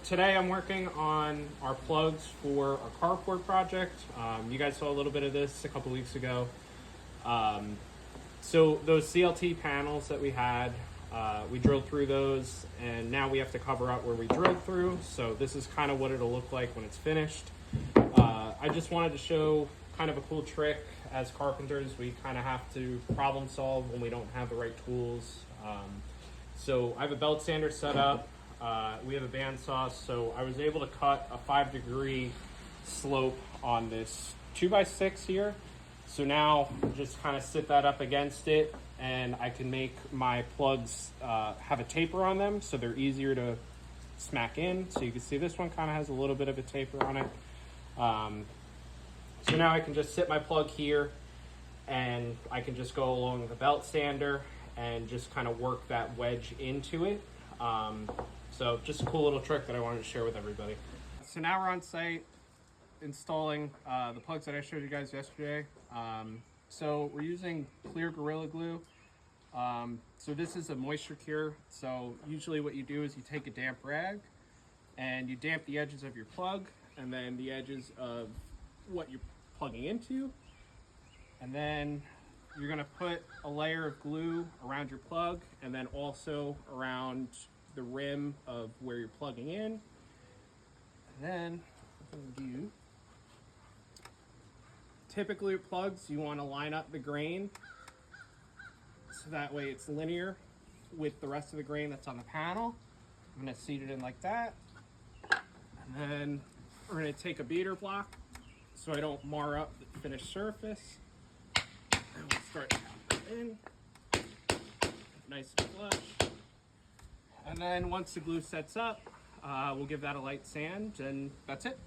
today I'm working on our plugs for our carport project. You guys saw a little bit of this a couple weeks ago. So those CLT panels that we had, we drilled through those, and now we have to cover up where we drilled through. So this is kind of what it'll look like when it's finished. I just wanted to show kind of a cool trick. As carpenters, we kind of have to problem solve when we don't have the right tools. So I have a belt sander set up. We have a bandsaw, so I was able to cut a 5-degree slope on this 2x6 here. So now just kind of sit that up against it, and I can make my plugs have a taper on them, so they're easier to smack in. So you can see this one kind of has a little bit of a taper on it. So now I can just sit my plug here, and I can just go along the belt sander and just kind of work that wedge into it. So just a cool little trick that I wanted to share with everybody. So now we're on site installing the plugs that I showed you guys yesterday. So we're using clear Gorilla Glue. So this is a moisture cure. So usually what you do is you take a damp rag and you damp the edges of your plug and then the edges of what you're plugging into. And then you're gonna put a layer of glue around your plug and then also around the rim of where you're plugging in. And then what I'm gonna do, typically with plugs, you wanna line up the grain so that way it's linear with the rest of the grain that's on the panel. I'm gonna seat it in like that. And then we're gonna take a beater block so I don't mar up the finished surface. And we'll start tapping in, nice and flush. And then once the glue sets up, we'll give that a light sand, and that's it.